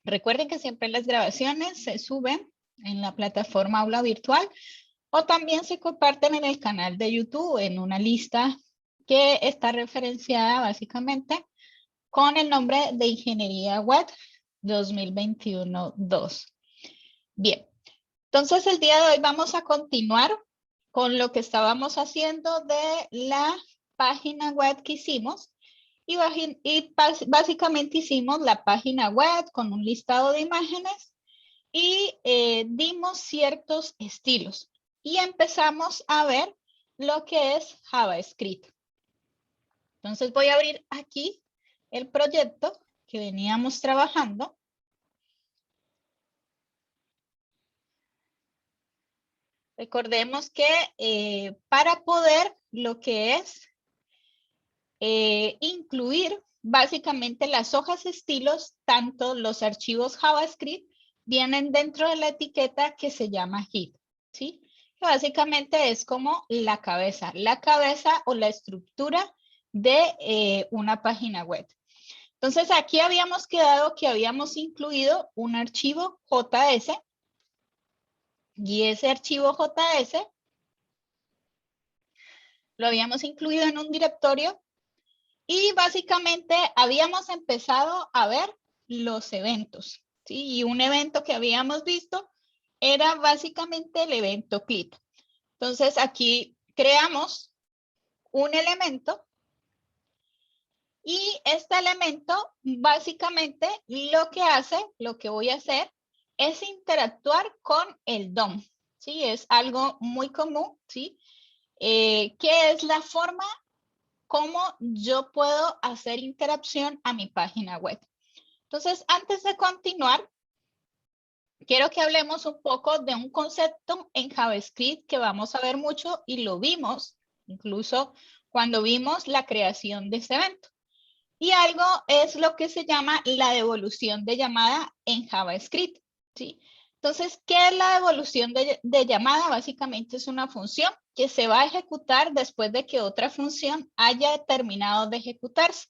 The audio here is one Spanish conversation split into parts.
Recuerden que siempre las grabaciones se suben en la plataforma Aula Virtual o también se comparten en el canal de YouTube en una lista que está referenciada básicamente con el nombre de Ingeniería Web 2021-2. Bien, entonces el día de hoy vamos a continuar con lo que estábamos haciendo de la página web que hicimos y básicamente hicimos la página web con un listado de imágenes y dimos ciertos estilos y empezamos a ver lo que es JavaScript. Entonces voy a abrir aquí el proyecto que veníamos trabajando. Recordemos que para poder lo que es incluir básicamente las hojas estilos, tanto los archivos JavaScript vienen dentro de la etiqueta que se llama head, ¿sí? Que básicamente es como la cabeza o la estructura de una página web. Entonces aquí habíamos quedado que habíamos incluido un archivo JS y ese archivo JS lo habíamos incluido en un directorio y básicamente habíamos empezado a ver los eventos, ¿sí? Y un evento que habíamos visto era básicamente el evento clip. Entonces aquí creamos un elemento y este elemento básicamente lo que voy a hacer es interactuar con el DOM, ¿sí? Es algo muy común, ¿sí? Que es la forma cómo yo puedo hacer interacción a mi página web. Entonces, antes de continuar, quiero que hablemos un poco de un concepto en JavaScript que vamos a ver mucho y lo vimos incluso cuando vimos la creación de este evento. Y algo es lo que se llama la devolución de llamada en JavaScript, ¿sí? Entonces, ¿qué es la devolución de llamada? Básicamente es una función que se va a ejecutar después de que otra función haya terminado de ejecutarse.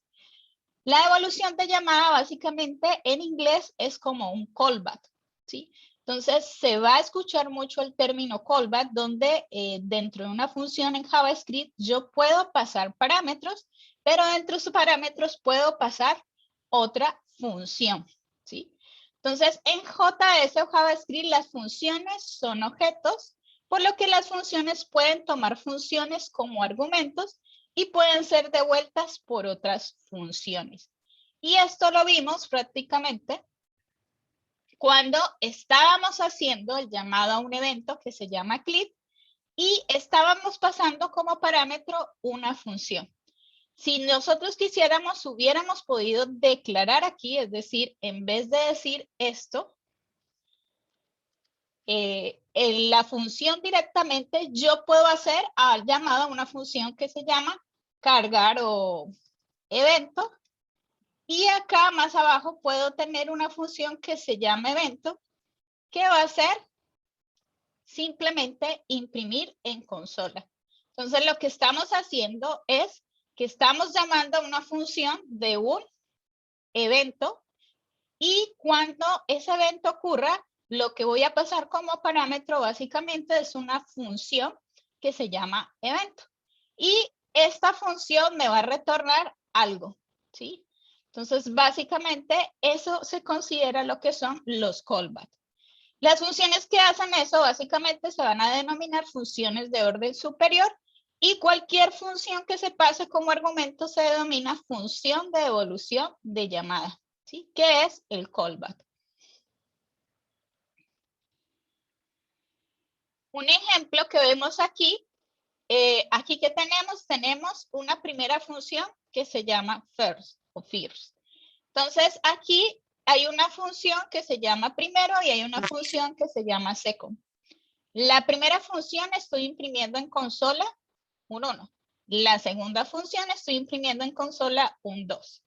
La devolución de llamada básicamente en inglés es como un callback, ¿sí? Entonces, se va a escuchar mucho el término callback donde dentro de una función en JavaScript yo puedo pasar parámetros, pero dentro de sus parámetros puedo pasar otra función, ¿sí? Entonces, en JS o JavaScript las funciones son objetos, por lo que las funciones pueden tomar funciones como argumentos y pueden ser devueltas por otras funciones. Y esto lo vimos prácticamente cuando estábamos haciendo el llamado a un evento que se llama clip y estábamos pasando como parámetro una función. Si nosotros quisiéramos, hubiéramos podido declarar aquí, es decir, en vez de decir esto, en la función directamente, yo puedo hacer llamada a una función que se llama cargar o evento. Y acá más abajo puedo tener una función que se llama evento, que va a ser simplemente imprimir en consola. Entonces lo que estamos haciendo es que estamos llamando a una función de un evento y cuando ese evento ocurra, lo que voy a pasar como parámetro básicamente es una función que se llama evento. Y esta función me va a retornar algo, ¿sí? Entonces, básicamente, eso se considera lo que son los callbacks. Las funciones que hacen eso, básicamente, se van a denominar funciones de orden superior y cualquier función que se pase como argumento se denomina función de devolución de llamada, ¿sí? ¿Qué es el callback? Un ejemplo que vemos aquí, aquí que tenemos una primera función que se llama first o first. Entonces, aquí hay una función que se llama primero y hay una función que se llama second. La primera función estoy imprimiendo en consola un 1. La segunda función estoy imprimiendo en consola un 2.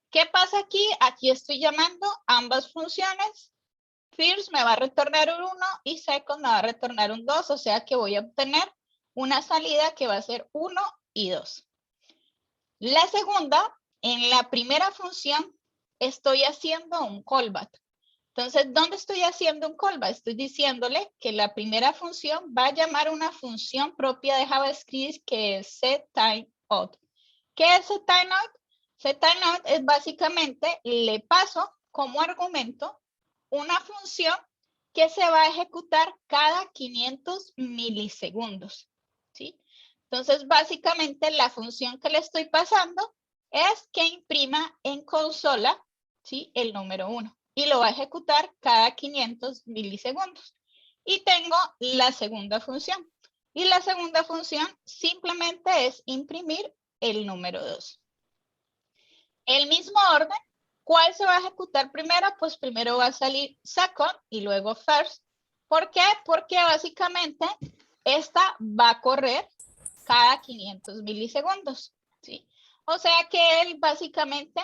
¿Qué pasa aquí? Aquí estoy llamando ambas funciones. First me va a retornar un 1 y second me va a retornar un 2, o sea que voy a obtener una salida que va a ser 1 y 2. La segunda, en la primera función, estoy haciendo un callback. Entonces, ¿dónde estoy haciendo un callback? Estoy diciéndole que la primera función va a llamar una función propia de JavaScript que es setTimeout. ¿Qué es setTimeout? setTimeout es básicamente, le paso como argumento una función que se va a ejecutar cada 500 milisegundos, ¿sí? Entonces, básicamente, la función que le estoy pasando es que imprima en consola, ¿sí?, el número 1. Y lo va a ejecutar cada 500 milisegundos. Y tengo la segunda función. Y la segunda función simplemente es imprimir el número 2. El mismo orden, ¿cuál se va a ejecutar primero? Pues primero va a salir second y luego first. ¿Por qué? Porque básicamente esta va a correr cada 500 milisegundos, ¿sí? O sea que él básicamente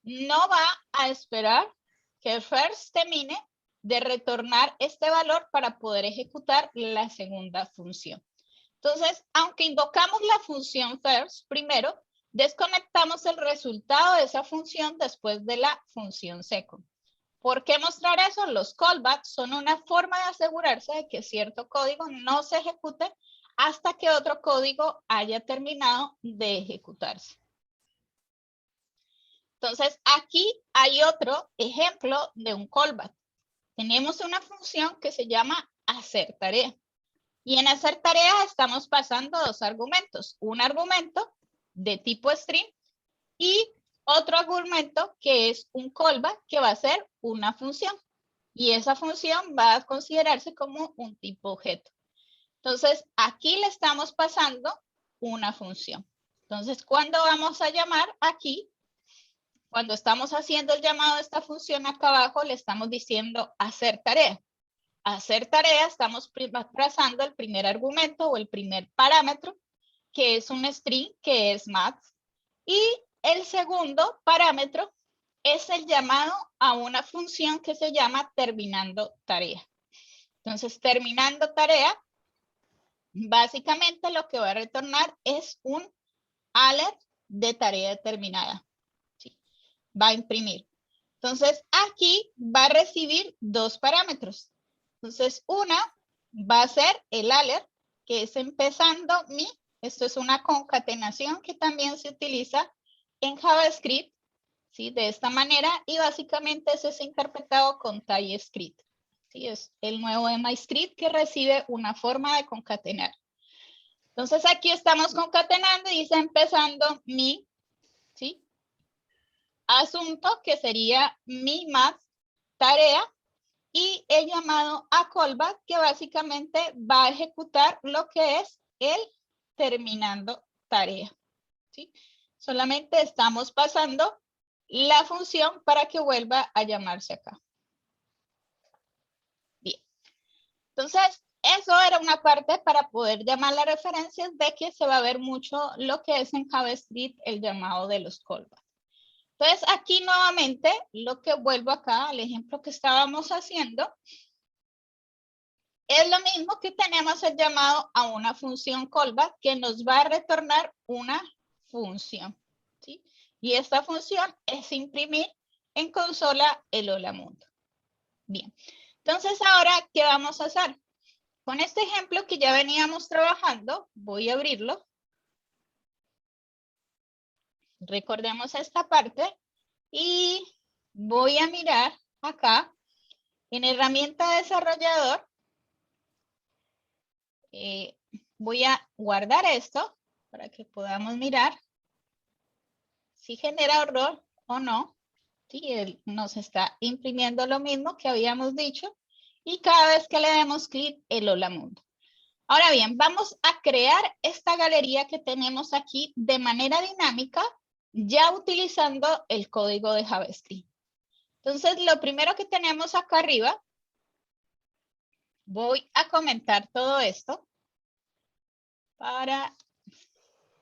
no va a esperar que first termine de retornar este valor para poder ejecutar la segunda función. Entonces, aunque invocamos la función first primero, desconectamos el resultado de esa función después de la función second. ¿Por qué mostrar eso? Los callbacks son una forma de asegurarse de que cierto código no se ejecute hasta que otro código haya terminado de ejecutarse. Entonces, aquí hay otro ejemplo de un callback. Tenemos una función que se llama hacer tarea. Y en hacer tarea estamos pasando dos argumentos. Un argumento de tipo string y otro argumento que es un callback que va a ser una función. Y esa función va a considerarse como un tipo objeto. Entonces, aquí le estamos pasando una función. Entonces, ¿cuándo vamos a llamar aquí? Cuando estamos haciendo el llamado de esta función acá abajo, le estamos diciendo hacer tarea. Hacer tarea, estamos trazando el primer argumento o el primer parámetro, que es un string, que es math. Y el segundo parámetro es el llamado a una función que se llama terminando tarea. Entonces, terminando tarea, básicamente lo que va a retornar es un alert de tarea determinada. ¿Sí? Va a imprimir. Entonces, aquí va a recibir dos parámetros. Entonces, una va a ser el alert, que es empezando mi. Esto es una concatenación que también se utiliza en JavaScript, ¿sí? De esta manera, y básicamente eso es interpretado con TypeScript. ¿Sí? Es el nuevo EmaScript que recibe una forma de concatenar. Entonces, aquí estamos concatenando y dice empezando mi, ¿sí?, asunto, que sería mi math tarea, y el llamado a callback, que básicamente va a ejecutar lo que es el terminando tarea. ¿Sí? Solamente estamos pasando la función para que vuelva a llamarse acá. Bien. Entonces, eso era una parte para poder llamar las referencias de que se va a ver mucho lo que es en JavaScript el llamado de los callbacks. Entonces, aquí nuevamente, lo que vuelvo acá al ejemplo que estábamos haciendo, es lo mismo que tenemos el llamado a una función callback que nos va a retornar una función, ¿sí? Y esta función es imprimir en consola el hola mundo. Bien, entonces ahora, ¿qué vamos a hacer? Con este ejemplo que ya veníamos trabajando, voy a abrirlo. Recordemos esta parte y voy a mirar acá en herramienta desarrollador. Voy a guardar esto para que podamos mirar si genera error o no. Sí, él nos está imprimiendo lo mismo que habíamos dicho y cada vez que le demos clic, el hola mundo. Ahora bien, vamos a crear esta galería que tenemos aquí de manera dinámica, ya utilizando el código de JavaScript. Entonces, lo primero que tenemos acá arriba, voy a comentar todo esto para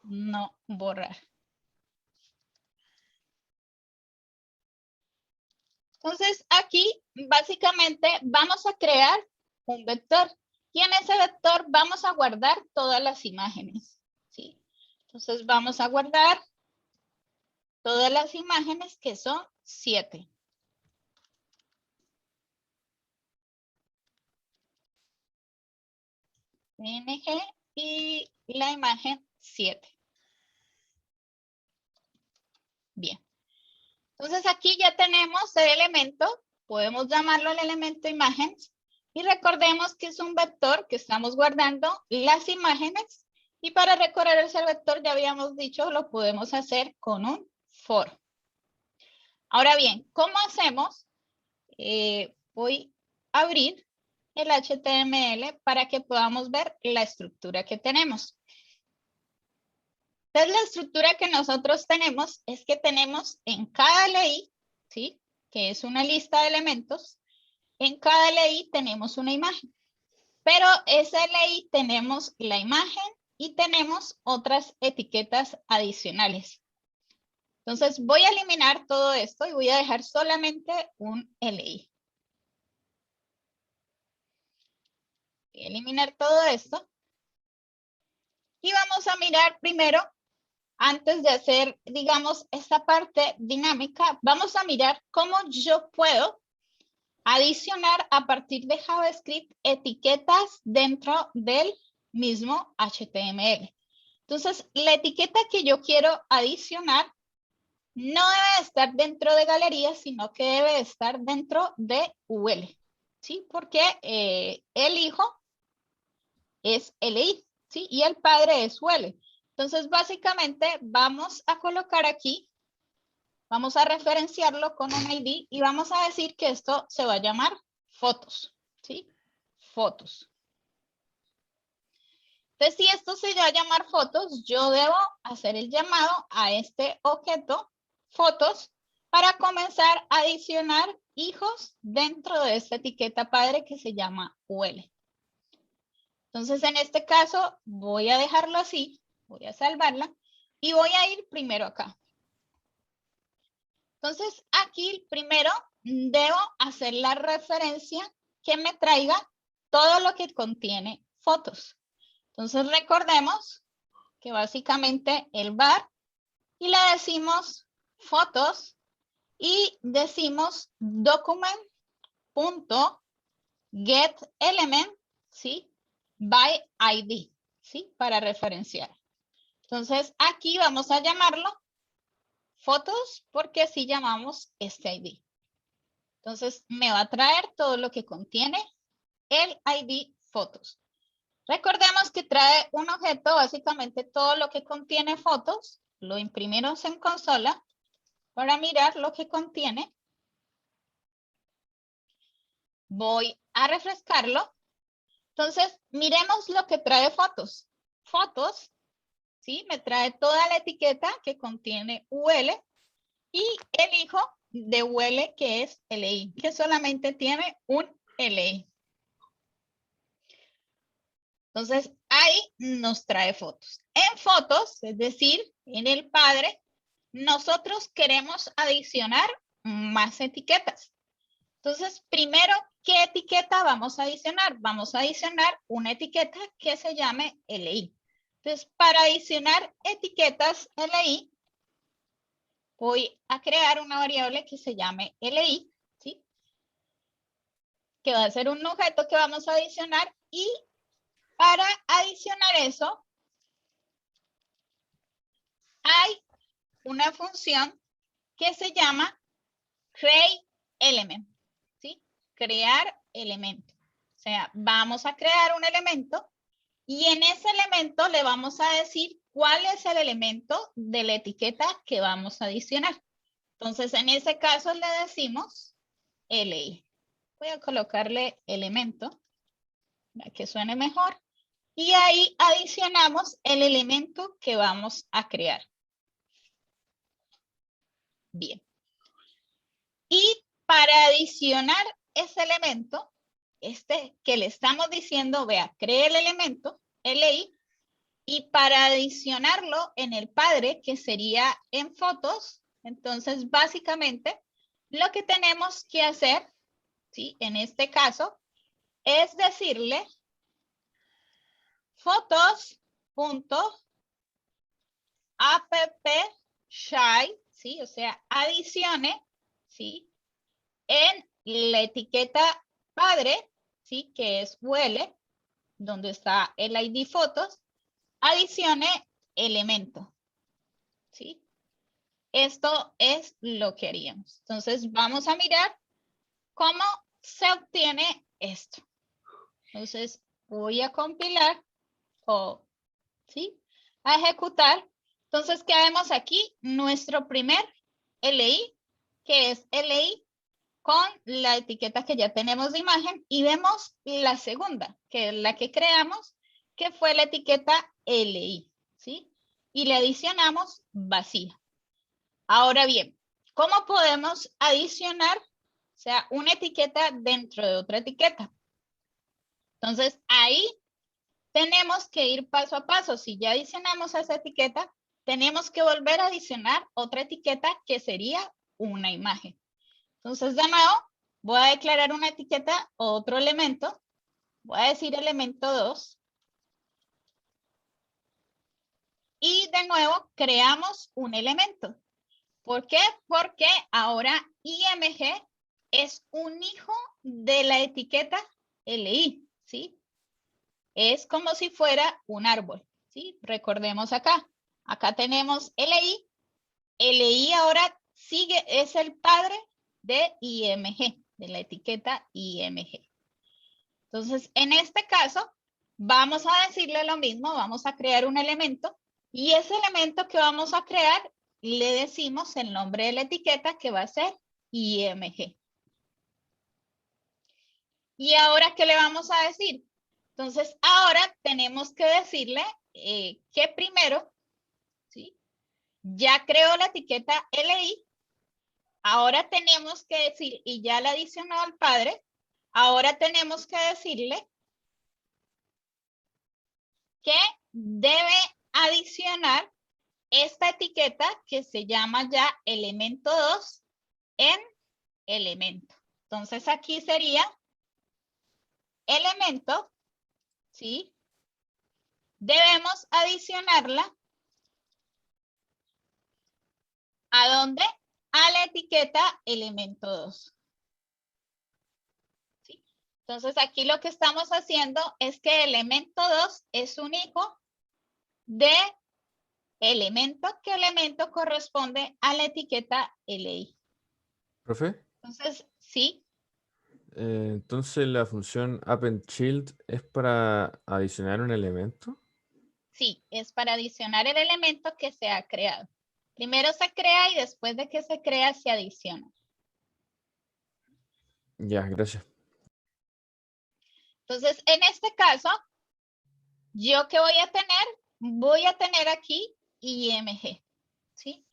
no borrar. Entonces, aquí básicamente vamos a crear un vector y en ese vector vamos a guardar todas las imágenes, ¿sí? Entonces, vamos a guardar todas las imágenes, que son 7. PNG y la imagen 7. Bien. Entonces aquí ya tenemos el elemento, podemos llamarlo el elemento imágenes y recordemos que es un vector que estamos guardando las imágenes y para recorrer ese vector ya habíamos dicho lo podemos hacer con un for. Ahora bien, ¿cómo hacemos? Voy a abrir el HTML para que podamos ver la estructura que tenemos. Entonces, la estructura que nosotros tenemos es que tenemos en cada LI, ¿sí? Que es una lista de elementos, en cada LI tenemos una imagen. Pero esa LI tenemos la imagen y tenemos otras etiquetas adicionales. Entonces, voy a eliminar todo esto y voy a dejar solamente un LI. Voy a eliminar todo esto. Y vamos a mirar primero, antes de hacer, digamos, esta parte dinámica, vamos a mirar cómo yo puedo adicionar a partir de JavaScript etiquetas dentro del mismo HTML. Entonces, la etiqueta que yo quiero adicionar no debe estar dentro de galerías, sino que debe estar dentro de UL. ¿Sí? Porque el hijo es LI, ¿sí? Y el padre es UL. Entonces, básicamente, vamos a colocar aquí, vamos a referenciarlo con un ID y vamos a decir que esto se va a llamar fotos, ¿sí? Fotos. Entonces, si esto se va a llamar fotos, yo debo hacer el llamado a este objeto, fotos, para comenzar a adicionar hijos dentro de esta etiqueta padre que se llama UL. Entonces, en este caso, voy a dejarlo así, voy a salvarla y voy a ir primero acá. Entonces, aquí primero debo hacer la referencia que me traiga todo lo que contiene fotos. Entonces, recordemos que básicamente el var y le decimos fotos y decimos document.getElement, ¿sí? By ID, ¿sí? Para referenciar. Entonces, aquí vamos a llamarlo fotos porque así llamamos este ID. Entonces, me va a traer todo lo que contiene el ID fotos. Recordemos que trae un objeto, básicamente todo lo que contiene fotos, lo imprimimos en consola para mirar lo que contiene. Voy a refrescarlo. Entonces, miremos lo que trae fotos. Fotos, ¿sí? Me trae toda la etiqueta que contiene UL y el hijo de UL que es LI, que solamente tiene un LI. Entonces, ahí nos trae fotos. En fotos, es decir, en el padre, nosotros queremos adicionar más etiquetas. Entonces, primero, ¿qué etiqueta vamos a adicionar? Vamos a adicionar una etiqueta que se llame LI. Entonces, para adicionar etiquetas LI, voy a crear una variable que se llame LI, ¿sí? Que va a ser un objeto que vamos a adicionar y para adicionar eso, hay una función que se llama createElement, ¿sí? Crear elemento. O sea, vamos a crear un elemento y en ese elemento le vamos a decir cuál es el elemento de la etiqueta que vamos a adicionar. Entonces, en ese caso le decimos LI. Voy a colocarle elemento para que suene mejor. Y ahí adicionamos el elemento que vamos a crear. Bien. Y para adicionar ese elemento, este que le estamos diciendo, vea, cree el elemento, LI, y para adicionarlo en el padre, que sería en fotos, entonces básicamente lo que tenemos que hacer, ¿sí? En este caso, es decirle fotos.appshy, ¿sí? O sea, adicione, ¿sí? En la etiqueta padre, ¿sí? Que es UL, donde está el ID fotos, adicione elemento, ¿sí? Esto es lo que haríamos. Entonces vamos a mirar cómo se obtiene esto. Entonces voy a compilar o, ¿sí? A ejecutar. Entonces, ¿qué vemos aquí? Nuestro primer LI, que es LI con la etiqueta que ya tenemos de imagen, y vemos la segunda, que es la que creamos, que fue la etiqueta LI, ¿sí? Y le adicionamos vacía. Ahora bien, ¿cómo podemos adicionar, o sea, una etiqueta dentro de otra etiqueta? Entonces, ahí tenemos que ir paso a paso. Si ya adicionamos a esa etiqueta, tenemos que volver a adicionar otra etiqueta que sería una imagen. Entonces, de nuevo, voy a declarar una etiqueta o otro elemento. Voy a decir elemento 2. Y de nuevo, creamos un elemento. ¿Por qué? Porque ahora IMG es un hijo de la etiqueta LI, ¿sí? Es como si fuera un árbol, ¿sí? Recordemos acá. Acá tenemos LI. LI ahora sigue, es el padre de IMG, de la etiqueta IMG. Entonces, en este caso, vamos a decirle lo mismo, vamos a crear un elemento y ese elemento que vamos a crear, le decimos el nombre de la etiqueta que va a ser IMG. ¿Y ahora qué le vamos a decir? Entonces, ahora tenemos que decirle que primero, ¿sí? Ya creó la etiqueta LI, ahora tenemos que decir, y ya le adicionó al padre, ahora tenemos que decirle que debe adicionar esta etiqueta que se llama ya elemento 2 en elemento. Entonces aquí sería elemento, ¿sí? Debemos adicionarla ¿a dónde? A la etiqueta elemento 2. ¿Sí? Entonces aquí lo que estamos haciendo es que elemento 2 es un hijo de elemento, que elemento corresponde a la etiqueta LI. Profe, Entonces, sí, entonces la función append_child es para adicionar un elemento. sí, es para adicionar el elemento que se ha creado. Primero se crea y después de que se crea se adiciona. Ya, gracias. Entonces, en este caso, ¿yo qué voy a tener? Voy a tener aquí IMG, ¿sí?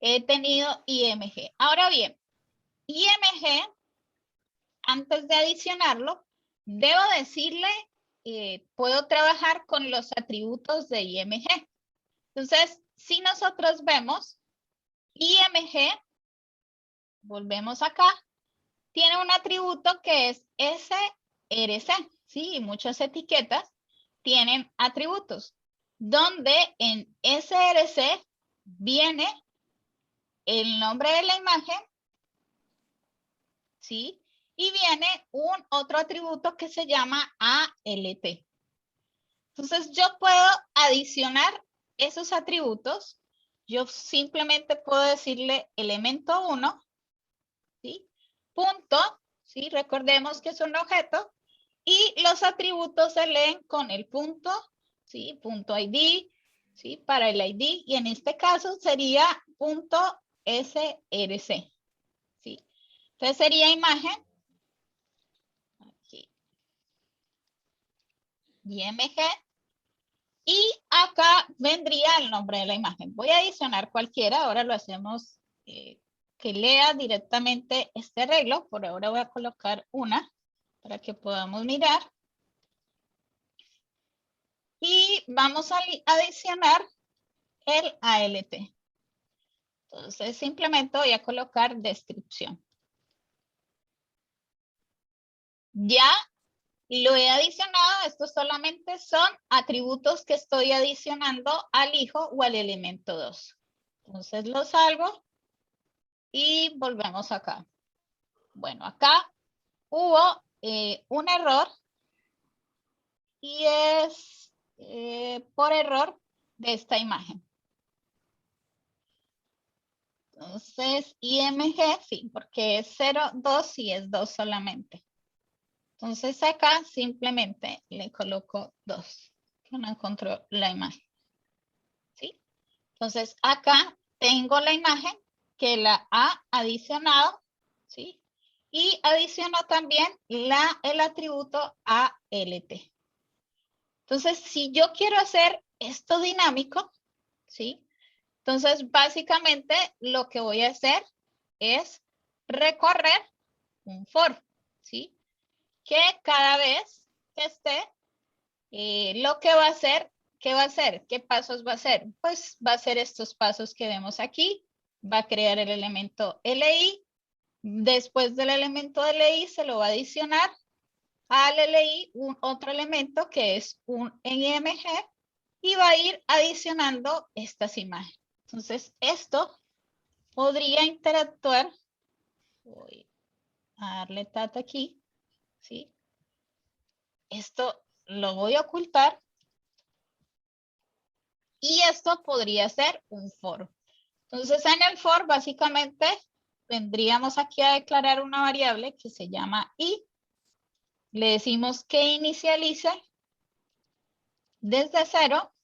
He tenido IMG. Ahora bien, IMG, antes de adicionarlo, debo decirle, puedo trabajar con los atributos de IMG. Entonces, si nosotros vemos IMG, volvemos acá, tiene un atributo que es SRC, ¿sí? Y muchas etiquetas tienen atributos, donde en SRC viene el nombre de la imagen, ¿sí? Y viene un otro atributo que se llama ALT. Entonces yo puedo adicionar esos atributos. Yo simplemente puedo decirle elemento 1, ¿sí? Punto, ¿sí? Recordemos que es un objeto. Y los atributos se leen con el punto, ¿sí? Punto ID, ¿sí? Para el ID. Y en este caso sería punto SRC, ¿sí? Entonces sería imagen. Aquí. IMG. Y acá vendría el nombre de la imagen. Voy a adicionar cualquiera. Ahora lo hacemos que lea directamente este arreglo. Por ahora voy a colocar una para que podamos mirar. Y vamos a adicionar el ALT. Entonces simplemente voy a colocar descripción. Ya lo he adicionado. Estos solamente son atributos que estoy adicionando al hijo o al elemento 2. Entonces lo salgo y volvemos acá. Bueno, acá hubo un error y es por error de esta imagen. Entonces, IMG, sí, porque es 0, 2 y es 2 solamente. Entonces acá simplemente le coloco 2, que no encontró la imagen. ¿Sí? Entonces acá tengo la imagen que la ha adicionado, ¿sí? Y adiciono también el atributo ALT. Entonces, si yo quiero hacer esto dinámico, ¿sí? Entonces, básicamente lo que voy a hacer es recorrer un for, ¿sí? Que cada vez que esté, lo que va a hacer, ¿qué va a hacer? ¿Qué pasos va a hacer? Pues va a hacer estos pasos que vemos aquí. Va a crear el elemento LI. Después del elemento LI se lo va a adicionar al LI otro elemento que es un IMG y va a ir adicionando estas imágenes. Entonces, esto podría interactuar. Voy a darle tat aquí, ¿sí? Esto lo voy a ocultar y esto podría ser un for. Entonces, en el for, básicamente, vendríamos aquí a declarar una variable que se llama i. Le decimos que inicialice desde 0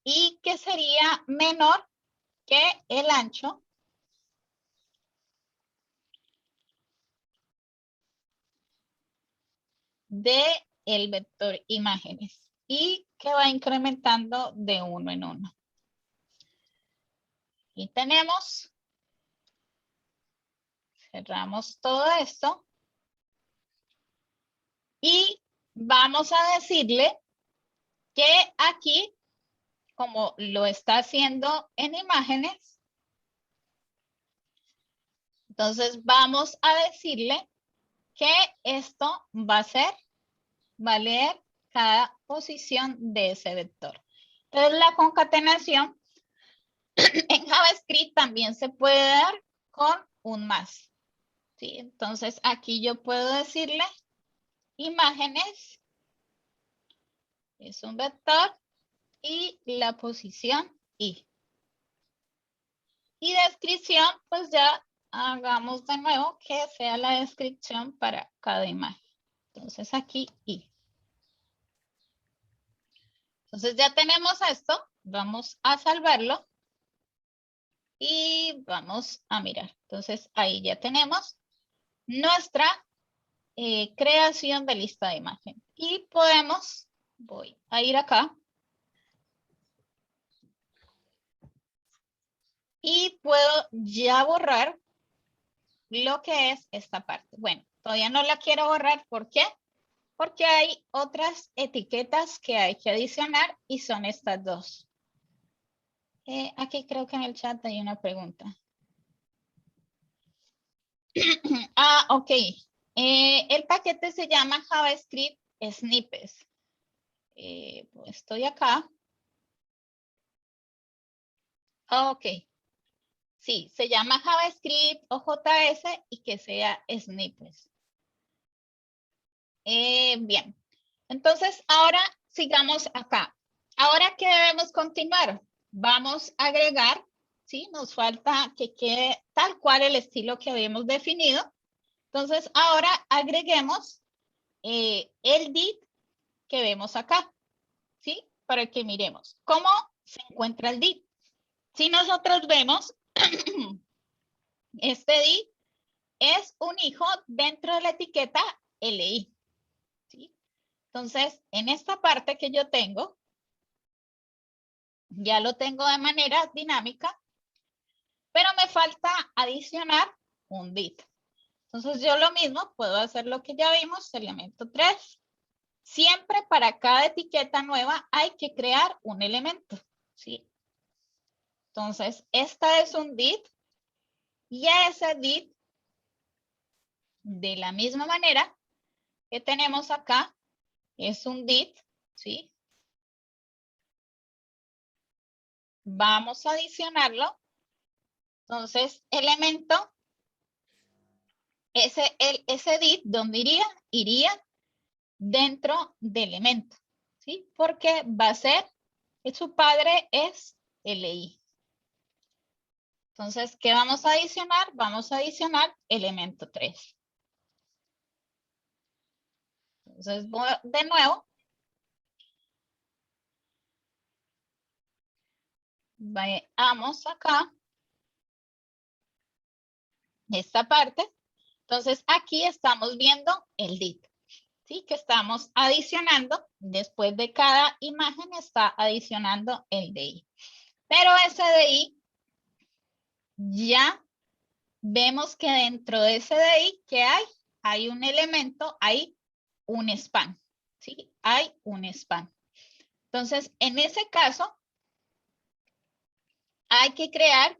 y que sería menor que el ancho de el vector imágenes y que va incrementando de 1 en 1. Y tenemos, cerramos todo esto y vamos a decirle que aquí, como lo está haciendo en imágenes, entonces vamos a decirle que esto va a leer cada posición de ese vector. Entonces la concatenación en JavaScript también se puede dar con un más. ¿Sí? Entonces aquí yo puedo decirle imágenes, es un vector, y la posición i. Y descripción, pues ya hagamos de nuevo que sea la descripción para cada imagen. Entonces aquí i. Entonces ya tenemos esto, vamos a salvarlo y vamos a mirar. Entonces ahí ya tenemos nuestra creación de lista de imagen. Y podemos, voy a ir acá. Y puedo ya borrar lo que es esta parte. Bueno, todavía no la quiero borrar. ¿Por qué? Porque hay otras etiquetas que hay que adicionar y son estas dos. Aquí creo que en el chat hay una pregunta. Ok. El paquete se llama JavaScript Snippets. Pues estoy acá. Ok. Sí, se llama JavaScript o JS y que sea Snippets. Bien. Entonces, ahora sigamos acá. Ahora, ¿qué debemos continuar? Vamos a agregar, ¿sí? Nos falta que quede tal cual el estilo que habíamos definido. Entonces, ahora agreguemos el div que vemos acá, ¿sí? Para que miremos cómo se encuentra el div. Si nosotros vemos, este div es un hijo dentro de la etiqueta LI, ¿sí? Entonces, en esta parte que yo tengo, ya lo tengo de manera dinámica, pero me falta adicionar un div. Entonces yo lo mismo puedo hacer lo que ya vimos, elemento 3. Siempre para cada etiqueta nueva hay que crear un elemento, ¿sí? Entonces, esta es un div y a ese div, de la misma manera que tenemos acá, es un div, ¿sí? Vamos a adicionarlo. Entonces, elemento ese div, ¿dónde iría? Iría dentro de elemento, ¿sí? Porque va a ser, su padre es LI. Entonces, ¿qué vamos a adicionar? Vamos a adicionar elemento 3. Entonces, de nuevo, veamos acá esta parte. Entonces, aquí estamos viendo el div, ¿sí? Que estamos adicionando. Después de cada imagen está adicionando el DI. Pero ese DI ya vemos que dentro de ese DI, ¿qué hay? Hay un elemento, hay un span, ¿sí? Hay un span. Entonces, en ese caso, hay que crear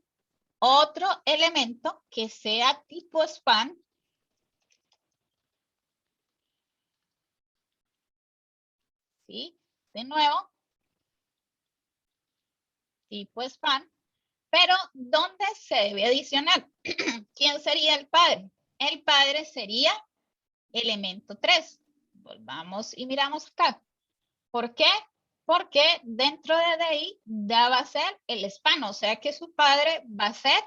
otro elemento que sea tipo span. ¿Sí? De nuevo, tipo span. Pero, ¿dónde se debe adicionar? ¿Quién sería el padre? El padre sería elemento 3. Volvamos y miramos acá. ¿Por qué? Porque dentro de DI ya va a ser el span, o sea que su padre va a ser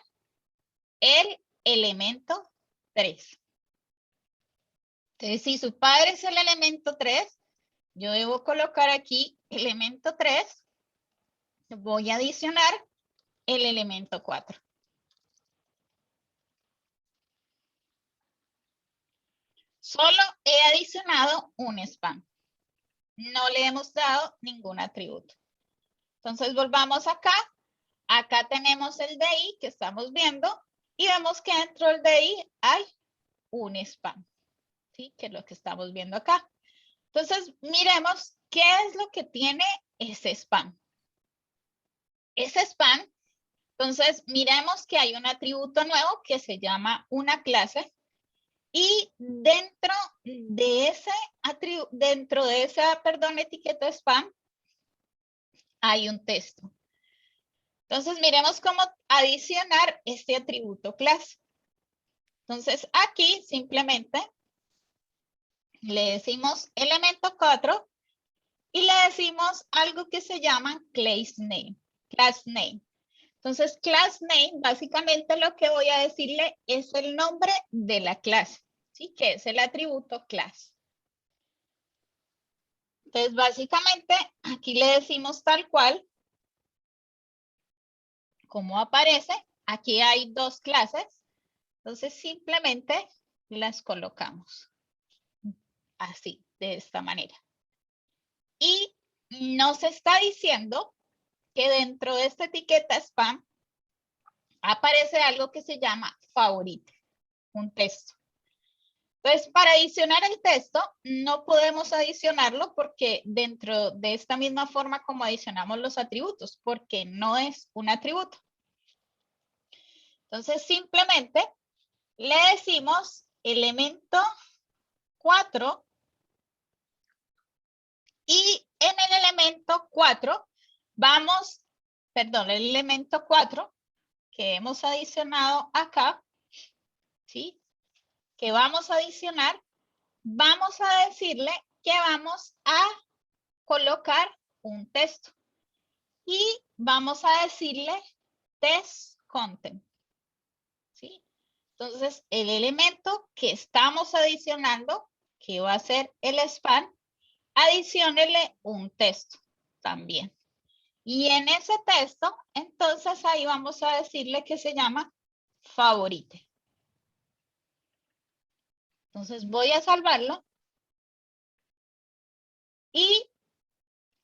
el elemento 3. Entonces, si su padre es el elemento 3, yo debo colocar aquí elemento 3. Voy a adicionar el elemento 4. Solo he adicionado un span. No le hemos dado ningún atributo. Entonces volvamos acá. Acá tenemos el DI que estamos viendo y vemos que dentro del DI hay un span. ¿Sí? Que es lo que estamos viendo acá. Entonces miremos qué es lo que tiene ese span. Ese span, entonces miremos que hay un atributo nuevo que se llama una clase. Y dentro de esa, etiqueta spam, hay un texto. Entonces, miremos cómo adicionar este atributo clase. Entonces, aquí simplemente le decimos elemento 4 y le decimos algo que se llama class name. Class name. Entonces, class name, básicamente lo que voy a decirle es el nombre de la clase, ¿sí? Que es el atributo class. Entonces, básicamente, aquí le decimos tal cual, como aparece. Aquí hay dos clases. Entonces, simplemente las colocamos así, de esta manera. Y nos está diciendo que dentro de esta etiqueta spam aparece algo que se llama favorite, un texto. Entonces, para adicionar el texto, no podemos adicionarlo porque dentro de esta misma forma como adicionamos los atributos, porque no es un atributo. Entonces, simplemente le decimos elemento 4 y en el elemento 4 vamos, perdón, el elemento 4 que hemos adicionado acá, ¿sí? Que vamos a adicionar, vamos a decirle que vamos a colocar un texto y vamos a decirle test content, ¿sí? Entonces, el elemento que estamos adicionando, que va a ser el span, adiciónele un texto también. Y en ese texto, entonces ahí vamos a decirle que se llama favorite. Entonces voy a salvarlo. Y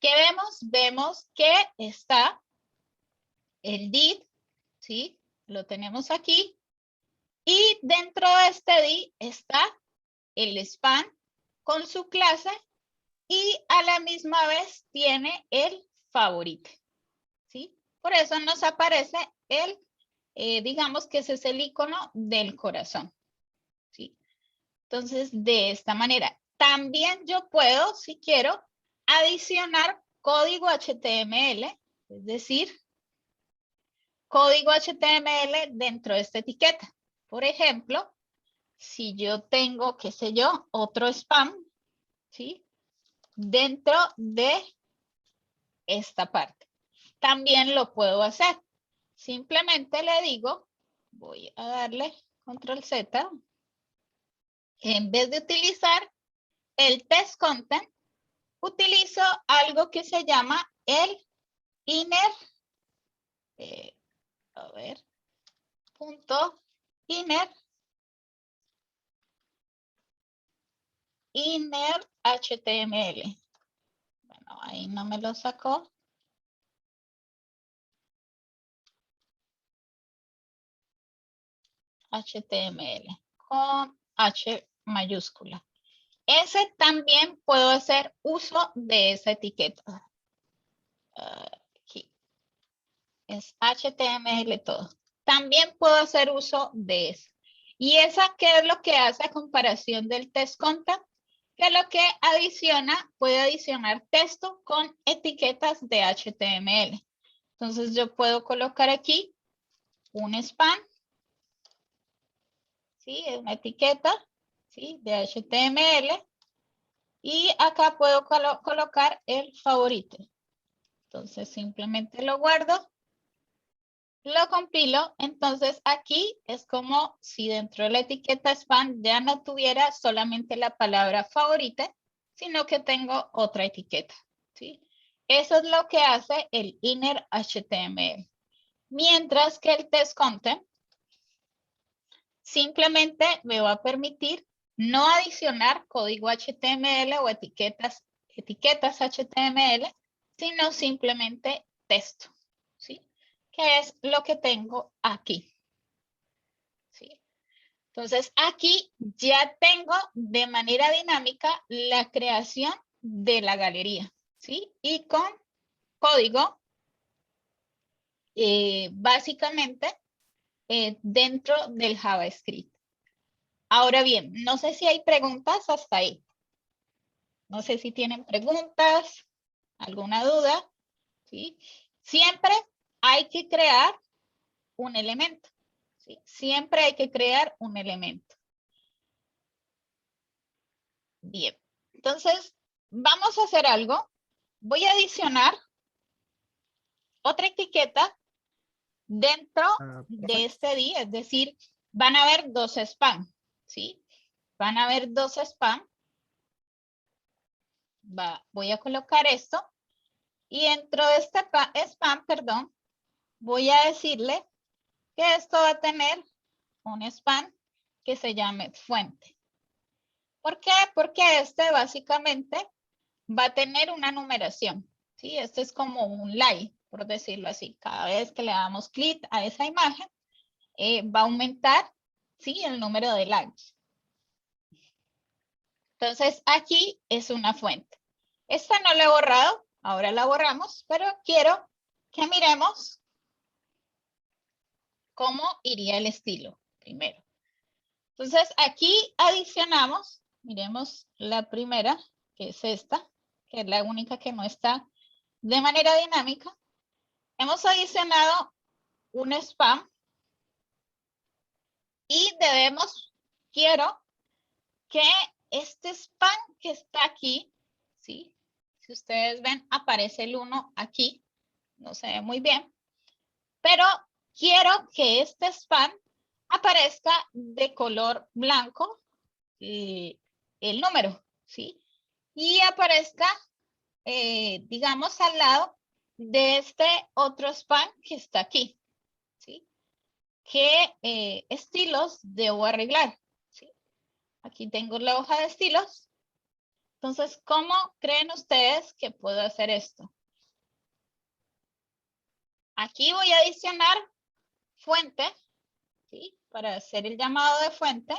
¿qué vemos? Vemos que está el div, ¿sí? Lo tenemos aquí. Y dentro de este div está el span con su clase y a la misma vez tiene el favorite, ¿sí? Por eso nos aparece el, digamos que ese es el icono del corazón, ¿sí? Entonces, de esta manera. También yo puedo, si quiero, adicionar código HTML, es decir, código HTML dentro de esta etiqueta. Por ejemplo, si yo tengo, qué sé yo, otro spam, ¿sí? Dentro de esta parte. También lo puedo hacer. Simplemente le digo, voy a darle control Z. En vez de utilizar el test content, utilizo algo que se llama el inner, punto inner HTML. Bueno, ahí no me lo sacó. HTML con H mayúscula. Ese también puedo hacer uso de esa etiqueta. Aquí es HTML todo. También puedo hacer uso de eso. ¿Y esa qué es lo que hace a comparación del test content? Que lo que adiciona, puede adicionar texto con etiquetas de HTML. Entonces yo puedo colocar aquí un spam, ¿sí? Es una etiqueta, ¿sí? De HTML. Y acá puedo colocar el favorito. Entonces simplemente lo guardo, lo compilo. Entonces aquí es como si dentro de la etiqueta spam ya no tuviera solamente la palabra favorita, sino que tengo otra etiqueta, ¿sí? Eso es lo que hace el inner HTML. Mientras que el test content simplemente me va a permitir no adicionar código HTML o etiquetas HTML, sino simplemente texto, ¿sí? Que es lo que tengo aquí, ¿sí? Entonces, aquí ya tengo de manera dinámica la creación de la galería, ¿sí? Y con código, básicamente, dentro del JavaScript. Ahora bien, no sé si hay preguntas hasta ahí. No sé si tienen preguntas, alguna duda, ¿sí? Siempre hay que crear un elemento, ¿sí? Siempre hay que crear un elemento. Bien, entonces vamos a hacer algo. Voy a adicionar otra etiqueta dentro de este día, es decir, van a haber dos spam, ¿sí? Van a haber dos spam. Voy a colocar esto y dentro de este spam, perdón, voy a decirle que esto va a tener un spam que se llame fuente. ¿Por qué? Porque este básicamente va a tener una numeración, ¿sí? Este es como un like, por decirlo así. Cada vez que le damos clic a esa imagen, va a aumentar, ¿sí? El número de likes. Entonces, aquí es una fuente. Esta no la he borrado, ahora la borramos, pero quiero que miremos cómo iría el estilo primero. Entonces, aquí adicionamos, miremos la primera, que es esta, que es la única que no está de manera dinámica. Hemos adicionado un spam y quiero que este spam que está aquí, ¿sí? Si ustedes ven, aparece el 1 aquí, no se ve muy bien, pero quiero que este spam aparezca de color blanco, el número, ¿sí? Y aparezca, digamos, al lado de este otro spam que está aquí, ¿sí? ¿Qué estilos debo arreglar? ¿Sí? Aquí tengo la hoja de estilos. Entonces, ¿cómo creen ustedes que puedo hacer esto? Aquí voy a adicionar fuente, ¿sí? Para hacer el llamado de fuente.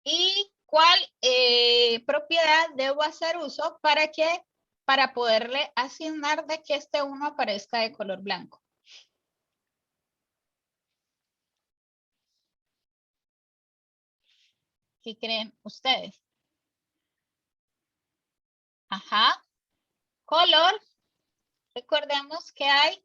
¿Y cuál propiedad debo hacer uso para poderle asignar de que este 1 aparezca de color blanco? ¿Qué creen ustedes? Ajá. Color. Recordemos que hay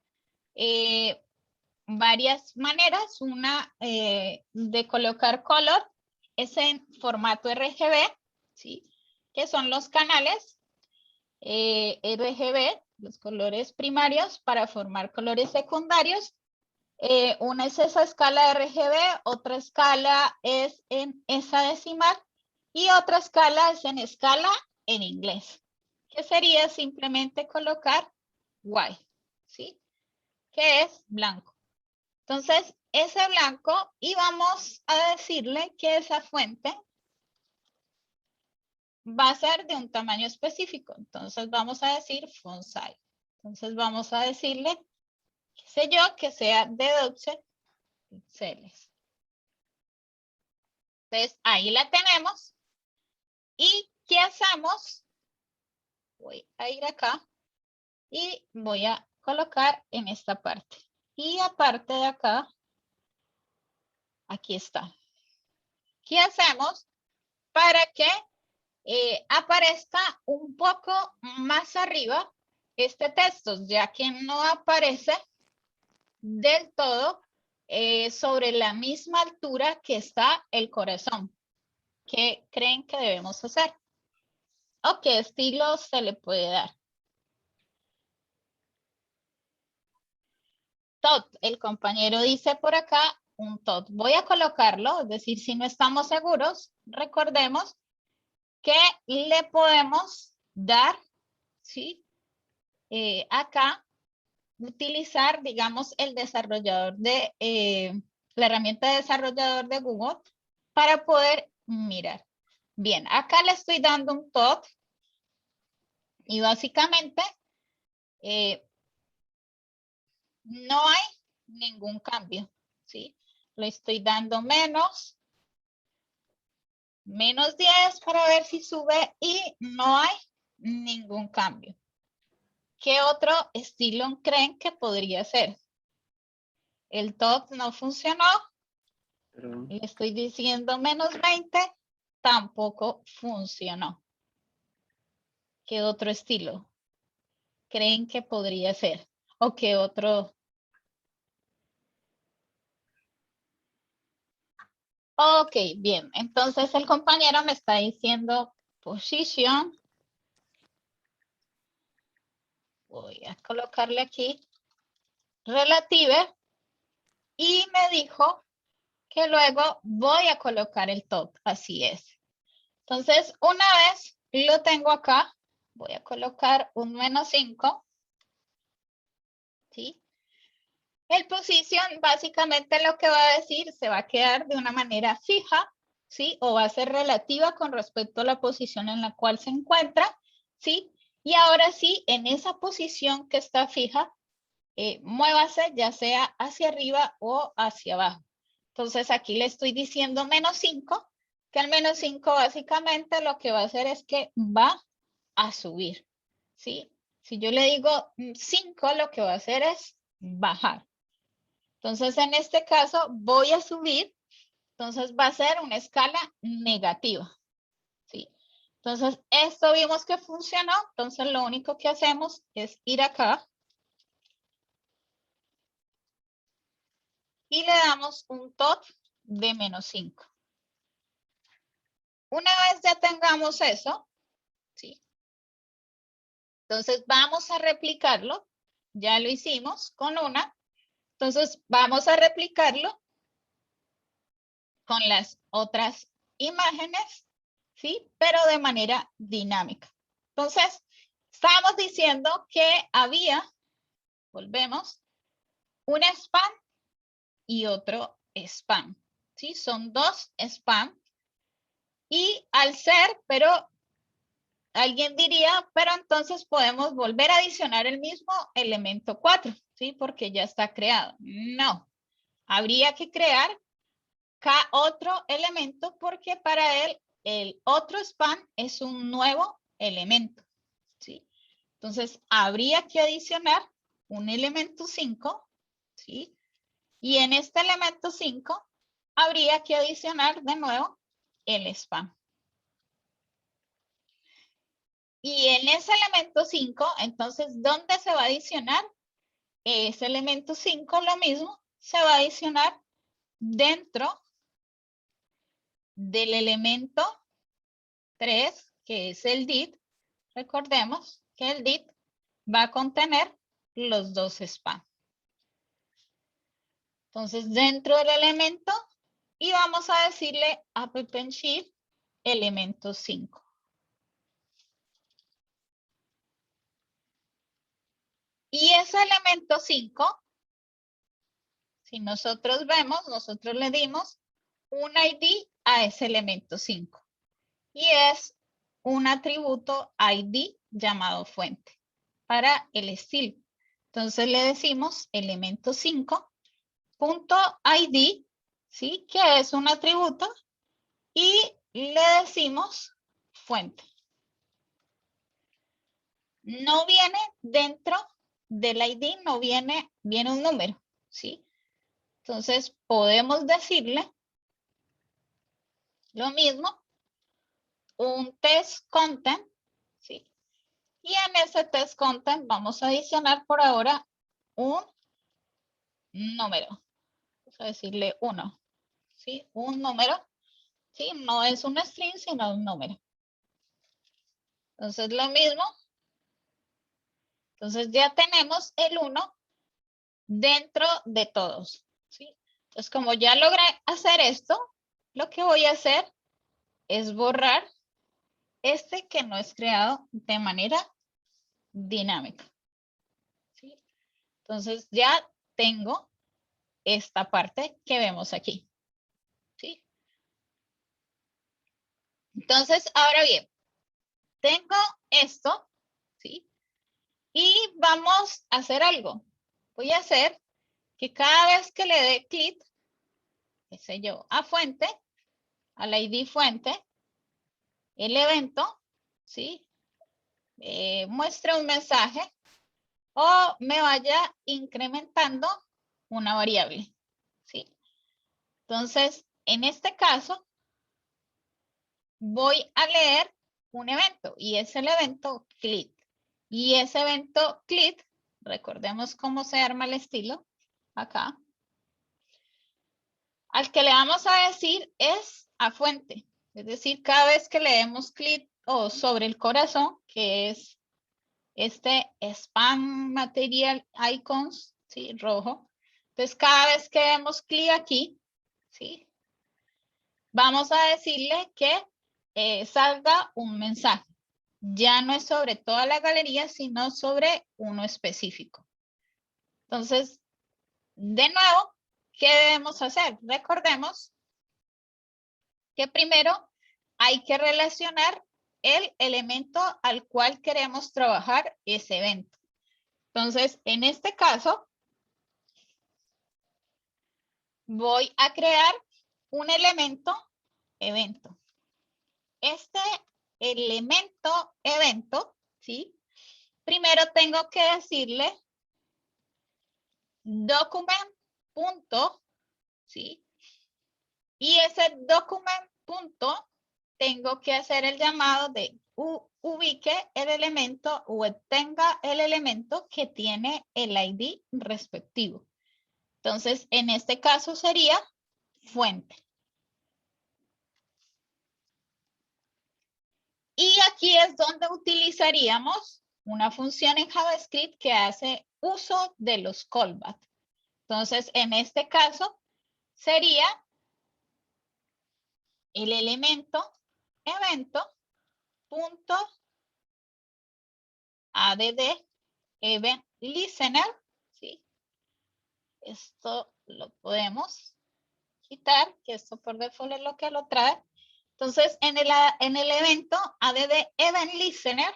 varias maneras. Una de colocar color es en formato RGB, ¿sí? Que son los canales RGB, los colores primarios para formar colores secundarios. Una es esa escala RGB, otra escala es en hexadecimal y otra escala es en escala en inglés, que sería simplemente colocar white, ¿sí? Que es blanco. Entonces, ese blanco, y vamos a decirle que esa fuente va a ser de un tamaño específico. Entonces, vamos a decir font size. Entonces, vamos a decirle, qué sé yo, que sea de 12 píxeles. Entonces, ahí la tenemos. ¿Y qué hacemos? Voy a ir acá y voy a colocar en esta parte. Y aparte de acá, aquí está. ¿Qué hacemos para que aparezca un poco más arriba este texto, ya que no aparece del todo sobre la misma altura que está el corazón? ¿Qué creen que debemos hacer? ¿O qué estilo se le puede dar? Tot, el compañero dice por acá un tot. Voy a colocarlo, es decir, si no estamos seguros, recordemos que le podemos dar, ¿sí? Acá, utilizar, digamos, el desarrollador de, la herramienta de desarrollador de Google para poder mirar. Bien, acá le estoy dando un tot y básicamente no hay ningún cambio, ¿sí? Le estoy dando menos 10 para ver si sube y no hay ningún cambio. ¿Qué otro estilo creen que podría ser? El top no funcionó. Le estoy diciendo menos 20, tampoco funcionó. ¿Qué otro estilo creen que podría ser? ¿O qué otro? Ok, bien. Entonces el compañero me está diciendo position. Voy a colocarle aquí relative. Y me dijo que luego voy a colocar el top. Así es. Entonces, una vez lo tengo acá, voy a colocar un menos 5. ¿Sí? El position básicamente lo que va a decir se va a quedar de una manera fija, ¿sí? O va a ser relativa con respecto a la posición en la cual se encuentra, ¿sí? Y ahora sí, en esa posición que está fija, muévase ya sea hacia arriba o hacia abajo. Entonces aquí le estoy diciendo menos 5, que el menos 5 básicamente lo que va a hacer es que va a subir, ¿sí? Si yo le digo 5, lo que va a hacer es bajar. Entonces, en este caso, voy a subir. Entonces, va a ser una escala negativa. ¿Sí? Entonces, esto vimos que funcionó. Entonces, lo único que hacemos es ir acá. Y le damos un tot de menos 5. Una vez ya tengamos eso, ¿sí? Entonces, vamos a replicarlo. Ya lo hicimos con una. Entonces, vamos a replicarlo con las otras imágenes, ¿sí? Pero de manera dinámica. Entonces, estábamos diciendo que había, volvemos, un spam y otro spam, ¿sí? Son dos spam. Y al ser, pero alguien diría, pero entonces podemos volver a adicionar el mismo elemento 4, ¿sí? Porque ya está creado. No, habría que crear otro elemento porque para él el otro span es un nuevo elemento, ¿sí? Entonces habría que adicionar un elemento 5, ¿sí? Y en este elemento 5 habría que adicionar de nuevo el span. Y en ese elemento 5, entonces, ¿dónde se va a adicionar ese elemento 5? Lo mismo, se va a adicionar dentro del elemento 3, que es el did. Recordemos que el did va a contener los dos span. Entonces, dentro del elemento, y vamos a decirle append elemento 5. Y ese elemento 5, si nosotros vemos, nosotros le dimos un ID a ese elemento 5. Y es un atributo ID llamado fuente para el estilo. Entonces le decimos elemento 5.id, ¿sí? Que es un atributo, y le decimos fuente. No viene dentro del ID, no viene un número, ¿sí? Entonces podemos decirle lo mismo, un test content, ¿sí? Y en ese test content vamos a adicionar por ahora un número. Vamos a decirle 1, ¿sí? Un número, ¿sí? No es un string, sino un número. Entonces lo mismo. Entonces ya tenemos el 1 dentro de todos, ¿sí? Entonces como ya logré hacer esto, lo que voy a hacer es borrar este que no es creado de manera dinámica, ¿sí? Entonces ya tengo esta parte que vemos aquí, ¿sí? Entonces, ahora bien, tengo esto, ¿sí? Y vamos a hacer algo. Voy a hacer que cada vez que le dé clic, qué sé yo, a fuente, al ID fuente, el evento, ¿sí? Muestre un mensaje o me vaya incrementando una variable, ¿sí? Entonces, en este caso, voy a leer un evento y es el evento click. Y ese evento click, recordemos cómo se arma el estilo acá. Al que le vamos a decir es a fuente. Es decir, cada vez que le demos clic o sobre el corazón, que es este spam material icons, ¿sí? Rojo. Entonces, cada vez que demos clic aquí, ¿sí? Vamos a decirle que salga un mensaje. Ya no es sobre toda la galería, sino sobre uno específico. Entonces, de nuevo, ¿qué debemos hacer? Recordemos que primero hay que relacionar el elemento al cual queremos trabajar ese evento. Entonces, en este caso, voy a crear un elemento evento. Este elemento evento, ¿sí? Primero tengo que decirle document punto, ¿sí? Y ese document punto tengo que hacer el llamado de ubique el elemento o obtenga el elemento que tiene el ID respectivo. Entonces, en este caso sería fuente. Y aquí es donde utilizaríamos una función en JavaScript que hace uso de los callbacks. Entonces, en este caso, sería el elemento evento punto add event listener, ¿sí? Esto lo podemos quitar, que esto por default es lo que lo trae. Entonces, en el evento add event listener,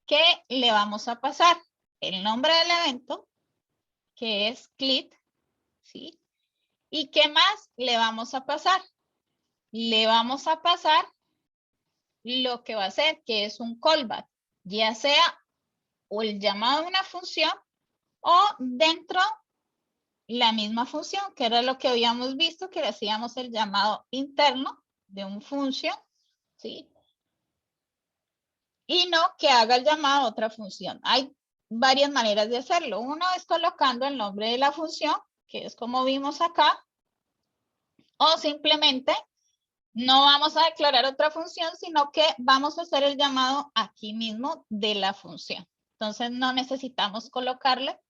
¿qué le vamos a pasar? El nombre del evento, que es click, ¿sí? ¿Y qué más le vamos a pasar? Le vamos a pasar lo que va a hacer, que es un callback, ya sea o el llamado de una función o dentro la misma función, que era lo que habíamos visto, que le hacíamos el llamado interno de un función, ¿sí? Y no que haga el llamado a otra función. Hay varias maneras de hacerlo. Uno es colocando el nombre de la función, que es como vimos acá, o simplemente no vamos a declarar otra función, sino que vamos a hacer el llamado aquí mismo de la función. Entonces no necesitamos colocarle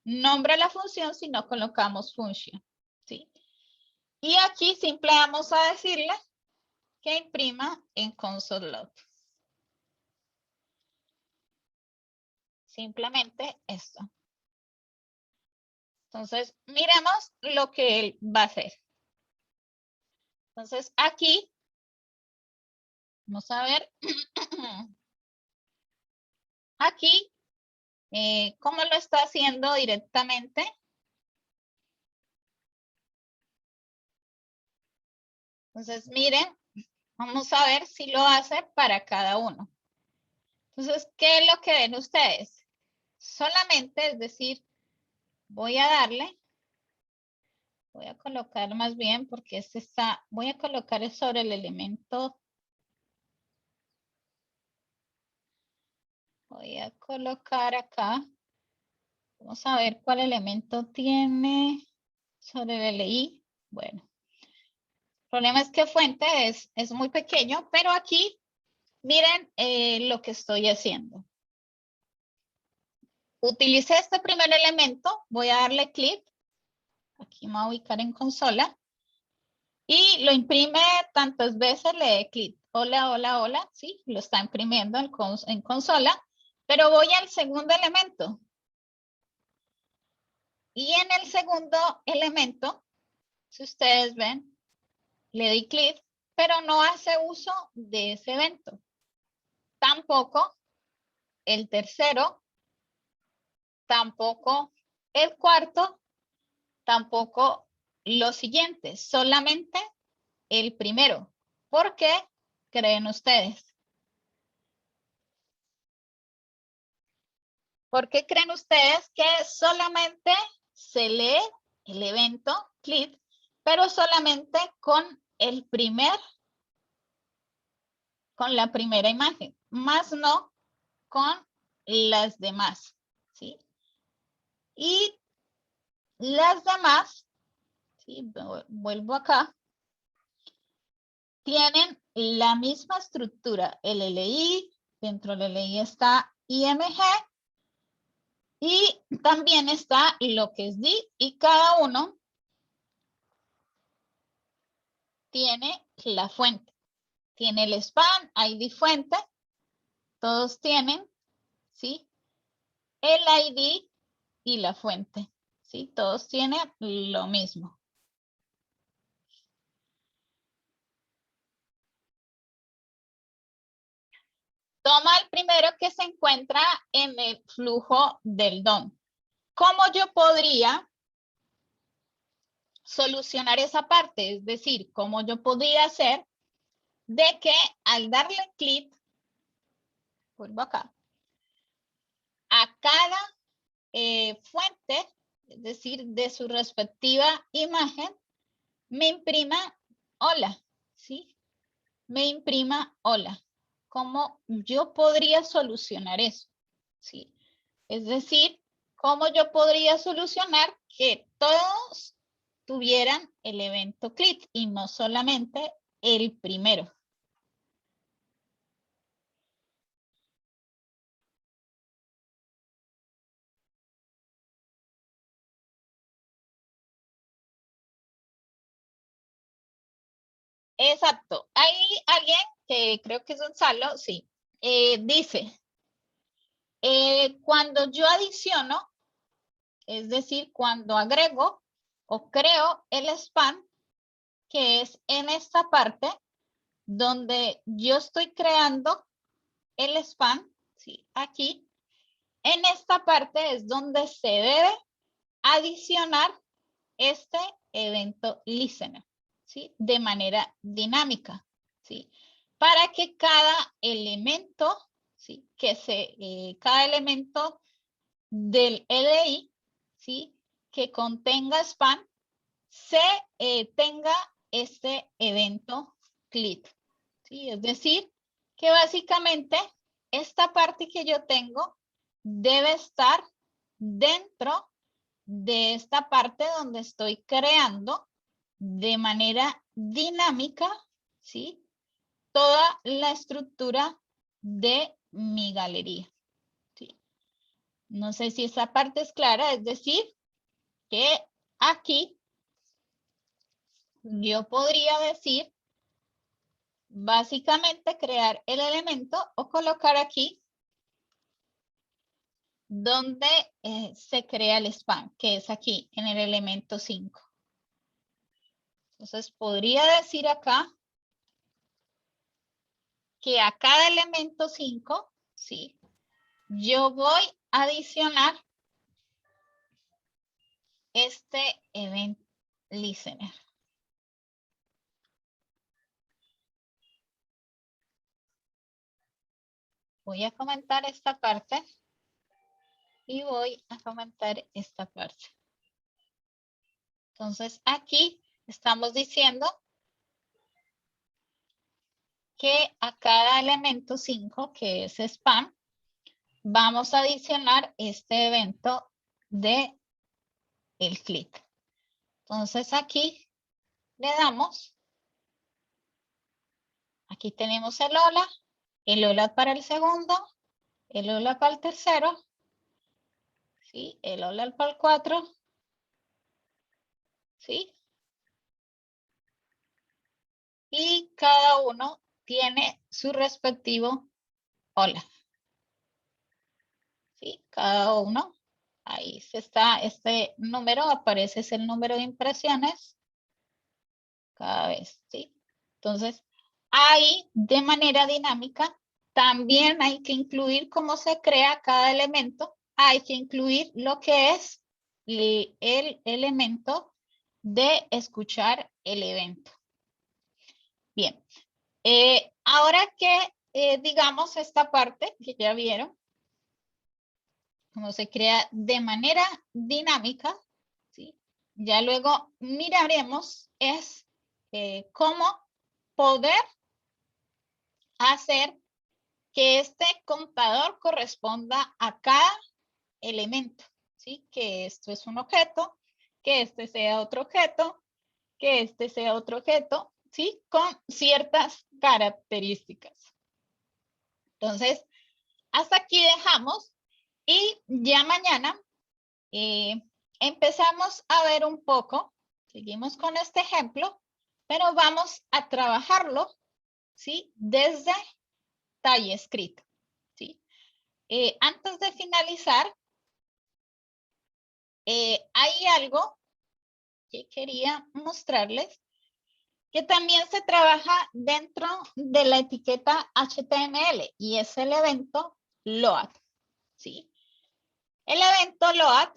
nombre a la función, sino colocamos function, ¿sí? Y aquí simple vamos a decirle que imprima en console log. Simplemente esto. Entonces, miremos lo que él va a hacer. Entonces, aquí, vamos a ver, aquí, ¿cómo lo está haciendo directamente? Entonces, miren, vamos a ver si lo hace para cada uno. Entonces, ¿qué es lo que ven ustedes? Solamente, es decir, voy a darle, voy a colocar más bien porque este está, voy a colocar sobre el elemento. Voy a colocar acá. Vamos a ver cuál elemento tiene sobre el LI. Bueno, el problema es que fuente es muy pequeño, pero aquí miren lo que estoy haciendo. Utilicé este primer elemento, voy a darle clic. Aquí me voy a ubicar en consola. Y lo imprime tantas veces, le doy clic. Hola, hola, hola. Sí, lo está imprimiendo en consola. Pero voy al segundo elemento. Y en el segundo elemento, si ustedes ven, le di clic, pero no hace uso de ese evento. Tampoco el tercero, tampoco el cuarto, tampoco los siguientes, solamente el primero. ¿Por qué creen ustedes? ¿Por qué creen ustedes que solamente se lee el evento click, pero solamente con con la primera imagen, más no con las demás, ¿sí? Y las demás, ¿sí? Vuelvo acá, tienen la misma estructura, el LI, dentro del LI está IMG, y también está lo que es D, y cada uno tiene la fuente. Tiene el span, ID fuente, todos tienen, ¿sí? El ID y la fuente, ¿sí? Todos tienen lo mismo. Toma el primero que se encuentra en el flujo del DOM. ¿Cómo yo podría solucionar esa parte? Es decir, ¿cómo yo podría hacer de que al darle clic, vuelvo acá, a cada fuente, es decir, de su respectiva imagen, me imprima hola, ¿sí? Me imprima hola. ¿Cómo yo podría solucionar eso? ¿Sí? Es decir, ¿cómo yo podría solucionar que todos tuvieran el evento click y no solamente el primero? Exacto. Hay alguien que creo que es Gonzalo, sí, dice, cuando yo adiciono, es decir, cuando agrego o creo el span, que es en esta parte donde yo estoy creando el span, ¿sí? Aquí, en esta parte es donde se debe adicionar este evento listener, ¿sí? De manera dinámica, ¿sí? Para que cada elemento, ¿sí? Cada elemento del LI, ¿sí? Que contenga span, se tenga este evento click, ¿sí? Es decir, que básicamente esta parte que yo tengo debe estar dentro de esta parte donde estoy creando de manera dinámica, ¿sí? Toda la estructura de mi galería, ¿sí? No sé si esa parte es clara, es decir, que aquí yo podría decir, básicamente crear el elemento o colocar aquí donde se crea el span, que es aquí en el elemento 5. Entonces podría decir acá que a cada elemento 5, ¿sí? Yo voy a adicionar este event listener. Voy a comentar esta parte y voy a comentar esta parte. Entonces aquí estamos diciendo que a cada elemento 5, que es spam, vamos a adicionar este evento de el clic. Entonces aquí le damos, aquí tenemos el hola para el segundo, el hola para el tercero, ¿sí? El hola para el 4, ¿sí? Y cada uno tiene su respectivo hola, ¿sí? Cada uno, ahí se está, este número aparece, es el número de impresiones cada vez, ¿sí? Entonces, ahí de manera dinámica, también hay que incluir cómo se crea cada elemento, hay que incluir lo que es el elemento de escuchar el evento. Bien, ahora que digamos esta parte que ya vieron, cómo se crea de manera dinámica, ¿sí? Ya luego miraremos es cómo poder hacer que este contador corresponda a cada elemento, ¿sí? Que esto es un objeto, que este sea otro objeto, que este sea otro objeto, ¿sí? Con ciertas características. Entonces, hasta aquí dejamos y ya mañana empezamos a ver un poco, seguimos con este ejemplo, pero vamos a trabajarlo, ¿sí? Desde TypeScript, ¿sí? Antes de finalizar, hay algo que quería mostrarles que también se trabaja dentro de la etiqueta HTML y es el evento load, ¿sí? El evento load,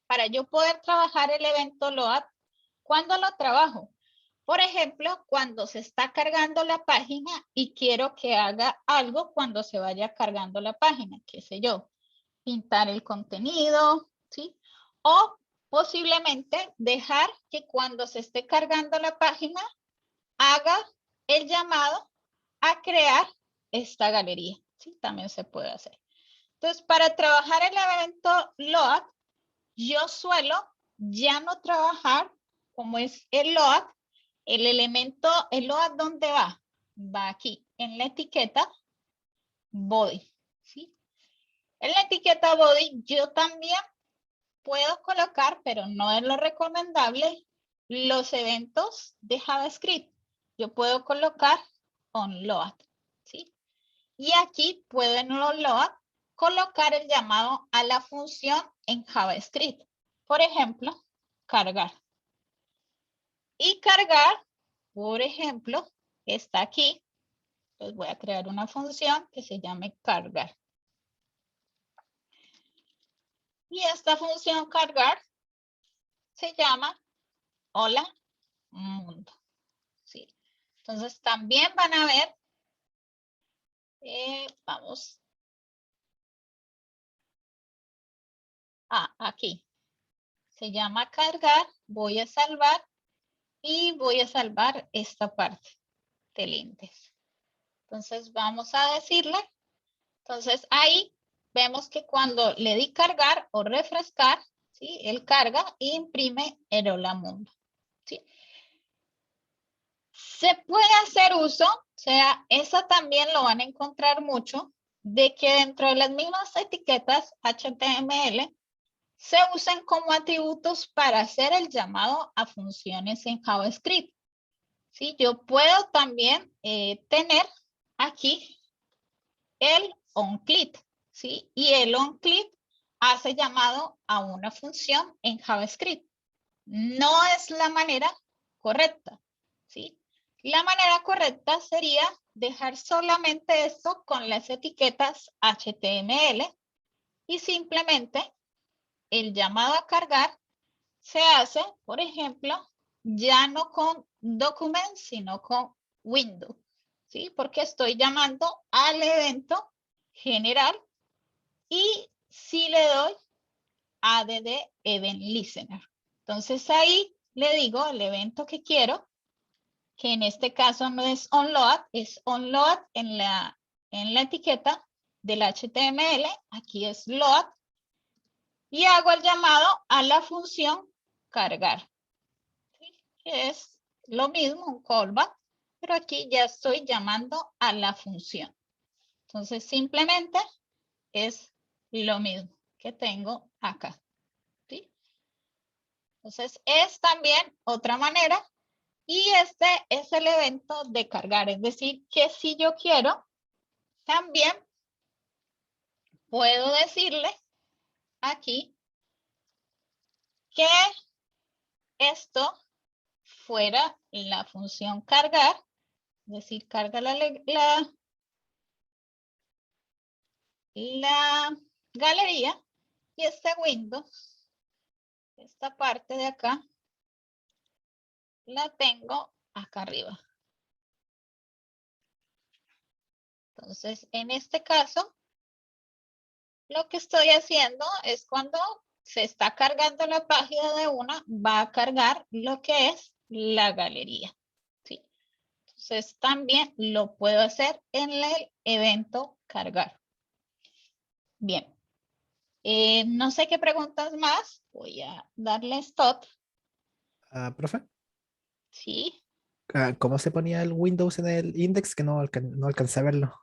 para yo poder trabajar el evento load, ¿cuándo lo trabajo? Por ejemplo, cuando se está cargando la página y quiero que haga algo cuando se vaya cargando la página, qué sé yo, pintar el contenido, ¿sí? O posiblemente dejar que cuando se esté cargando la página haga el llamado a crear esta galería, ¿sí? También se puede hacer. Entonces, para trabajar el evento load, yo suelo ya no trabajar como es el load, el elemento, el load, ¿dónde va? Va aquí, en la etiqueta body, ¿sí? En la etiqueta body yo también puedo colocar, pero no es lo recomendable, los eventos de JavaScript. Yo puedo colocar onload, ¿sí? Y aquí puedo en onload colocar el llamado a la función en JavaScript. Por ejemplo, cargar. Y cargar, por ejemplo, está aquí. Entonces voy a crear una función que se llame cargar. Y esta función cargar se llama hola mundo. ¿Sí? Entonces también van a ver, vamos aquí. Se llama cargar, voy a salvar y voy a salvar esta parte del índice. Entonces vamos a decirle, entonces ahí vemos que cuando le di cargar o refrescar, ¿sí? Él carga e imprime el hola mundo, ¿sí? Se puede hacer uso, o sea, eso también lo van a encontrar mucho, de que dentro de las mismas etiquetas HTML se usan como atributos para hacer el llamado a funciones en JavaScript. ¿Sí? Yo puedo también tener aquí el onClick, ¿sí? Y el onClick hace llamado a una función en JavaScript. No es la manera correcta, ¿sí? La manera correcta sería dejar solamente esto con las etiquetas HTML y simplemente el llamado a cargar se hace, por ejemplo, ya no con document, sino con window, ¿sí? Porque estoy llamando al evento general y si le doy add event listener. Entonces ahí le digo el evento que quiero, que en este caso no es onload, es onload en la etiqueta del HTML, aquí es load, y hago el llamado a la función cargar, ¿sí? Que es lo mismo, un callback, pero aquí ya estoy llamando a la función. Entonces simplemente es lo mismo que tengo acá, ¿sí? Entonces es también otra manera y este es el evento de cargar, es decir, que si yo quiero, también puedo decirle aquí que esto fuera la función cargar, es decir, carga la galería y este window, esta parte de acá, la tengo acá arriba. Entonces, en este caso, lo que estoy haciendo es cuando se está cargando la página de una, va a cargar lo que es la galería, ¿sí? Entonces, también lo puedo hacer en el evento cargar. Bien. No sé qué preguntas más. Voy a darle stop. Profe, Sí. ¿cómo se ponía el Windows en el index? Que no alcancé a verlo.